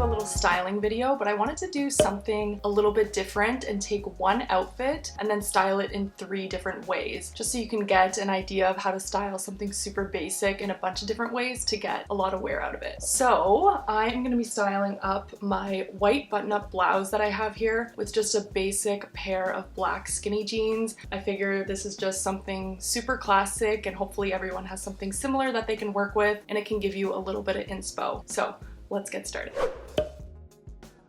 do a little styling video, but I wanted to do something a little bit different and take one outfit and then style it in 3 different ways, just so you can get an idea of how to style something super basic in a bunch of different ways to get a lot of wear out of it. So I'm gonna be styling up my white button-up blouse that I have here with just a basic pair of black skinny jeans. I figure this is just something super classic and hopefully everyone has something similar that they can work with and it can give you a little bit of inspo. So let's get started.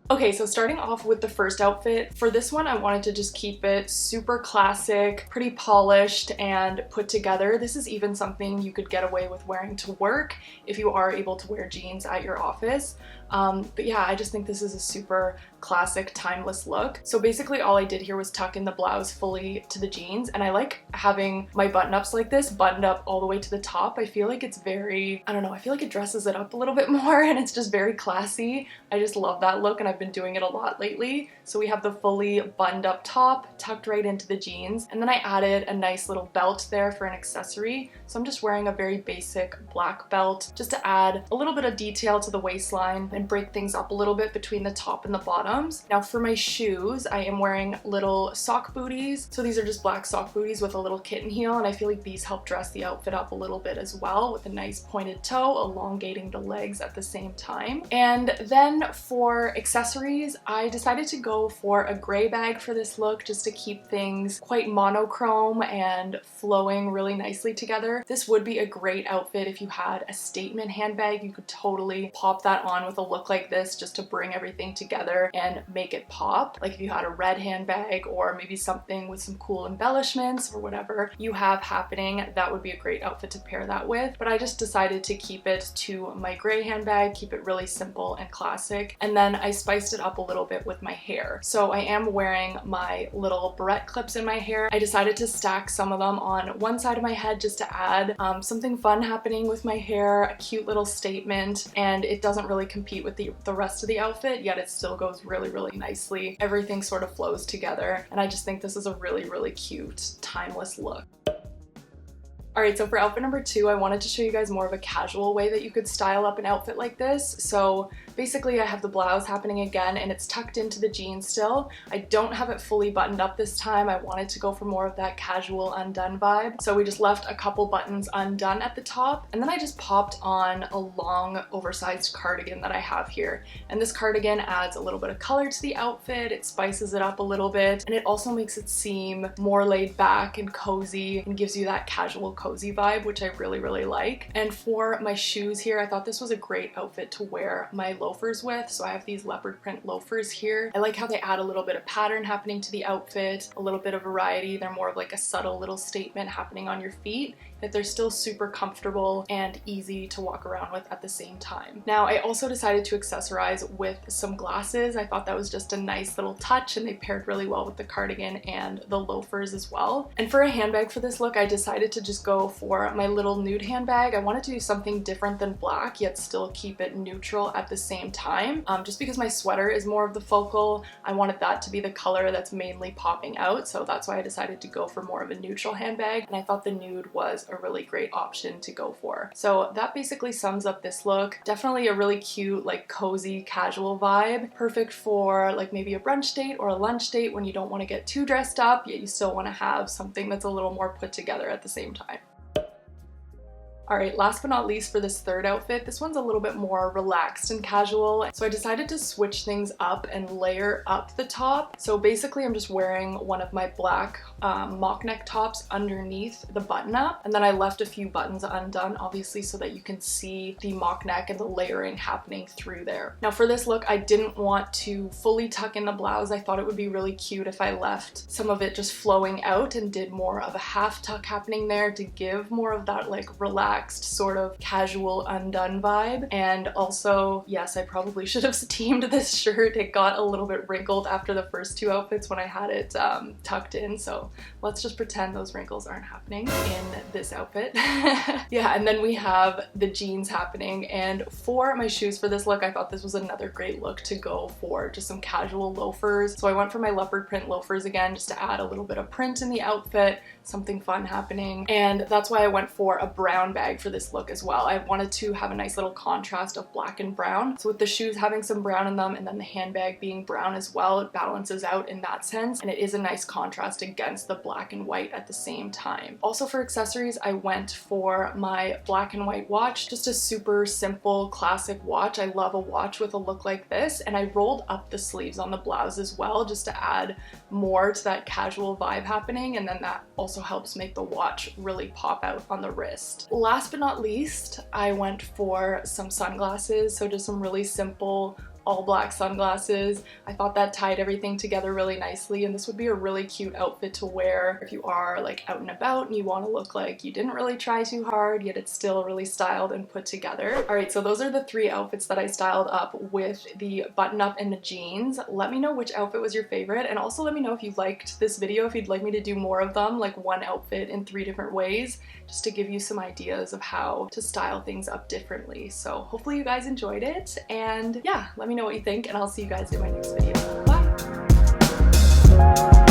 Okay, so starting off with the first outfit, for this one I wanted to just keep it super classic, pretty polished and put together. This is even something you could get away with wearing to work if you are able to wear jeans at your office. But yeah, I just think this is a super classic, timeless look. So basically all I did here was tuck in the blouse fully to the jeans, and I like having my button-ups like this buttoned up all the way to the top. I feel like it's very, I don't know, I feel like it dresses it up a little bit more and it's just very classy. I just love that look and I've been doing it a lot lately. So we have the fully buttoned up top tucked right into the jeans, and then I added a nice little belt there for an accessory. So I'm just wearing a very basic black belt just to add a little bit of detail to the waistline and break things up a little bit between the top and the bottoms. Now for my shoes, I am wearing little sock booties. So these are just black sock booties with a little kitten heel, and I feel like these help dress the outfit up a little bit as well, with a nice pointed toe, elongating the legs at the same time. And then for accessories, I decided to go for a gray bag for this look just to keep things quite monochrome and flowing really nicely together. This would be a great outfit if you had a statement handbag. You could totally pop that on with a look like this just to bring everything together and make it pop. Like if you had a red handbag or maybe something with some cool embellishments or whatever you have happening, that would be a great outfit to pair that with. But I just decided to keep it to my gray handbag, keep it really simple and classic. And then I spiced it up a little bit with my hair. So I am wearing my little barrette clips in my hair. I decided to stack some of them on one side of my head just to add something fun happening with my hair, a cute little statement, and it doesn't really compete with the rest of the outfit, yet it still goes really, really nicely. Everything sort of flows together, and I just think this is a really, really cute, timeless look. Alright, so for outfit number 2, I wanted to show you guys more of a casual way that you could style up an outfit like this. So basically I have the blouse happening again and it's tucked into the jeans still. I don't have it fully buttoned up this time. I wanted to go for more of that casual undone vibe. So we just left a couple buttons undone at the top, and then I just popped on a long oversized cardigan that I have here. And this cardigan adds a little bit of color to the outfit, it spices it up a little bit, and it also makes it seem more laid back and cozy and gives you that casual cozy vibe, which I really, really like. And for my shoes here, I thought this was a great outfit to wear my loafers with. So I have these leopard print loafers here. I like how they add a little bit of pattern happening to the outfit, a little bit of variety. They're more of like a subtle little statement happening on your feet, that they're still super comfortable and easy to walk around with at the same time. Now, I also decided to accessorize with some glasses. I thought that was just a nice little touch and they paired really well with the cardigan and the loafers as well. And for a handbag for this look, I decided to just go for my little nude handbag. I wanted to do something different than black, yet still keep it neutral at the same time. Just because my sweater is more of the focal, I wanted that to be the color that's mainly popping out. So that's why I decided to go for more of a neutral handbag. And I thought the nude was a really great option to go for. So that basically sums up this look. Definitely a really cute, like cozy, casual vibe. Perfect for like maybe a brunch date or a lunch date when you don't want to get too dressed up, yet you still want to have something that's a little more put together at the same time. Alright, last but not least for this third outfit, this one's a little bit more relaxed and casual. So I decided to switch things up and layer up the top. So basically I'm just wearing one of my black mock neck tops underneath the button up. And then I left a few buttons undone, obviously, so that you can see the mock neck and the layering happening through there. Now for this look, I didn't want to fully tuck in the blouse. I thought it would be really cute if I left some of it just flowing out and did more of a half tuck happening there to give more of that like relaxed sort of casual undone vibe. And also, yes, I probably should have steamed this shirt. It got a little bit wrinkled after the first 2 outfits when I had it tucked in, so let's just pretend those wrinkles aren't happening in this outfit. Yeah, and then we have the jeans happening, and for my shoes for this look, I thought this was another great look to go for just some casual loafers. So I went for my leopard print loafers again, just to add a little bit of print in the outfit, something fun happening, and that's why I went for a brown bag handbag for this look as well. I wanted to have a nice little contrast of black and brown. So with the shoes having some brown in them and then the handbag being brown as well, it balances out in that sense, and it is a nice contrast against the black and white at the same time. Also for accessories, I went for my black and white watch, just a super simple classic watch. I love a watch with a look like this, and I rolled up the sleeves on the blouse as well just to add more to that casual vibe happening, and then that also helps make the watch really pop out on the wrist. Last but not least, I went for some sunglasses, so just some really simple all black sunglasses. I thought that tied everything together really nicely, and this would be a really cute outfit to wear if you are like out and about and you want to look like you didn't really try too hard, yet it's still really styled and put together. Alright, so those are the 3 outfits that I styled up with the button up and the jeans. Let me know which outfit was your favorite, and also let me know if you liked this video, if you'd like me to do more of them, like one outfit in 3 different ways, just to give you some ideas of how to style things up differently. So hopefully you guys enjoyed it, and yeah, let me know what you think, and I'll see you guys in my next video. Bye!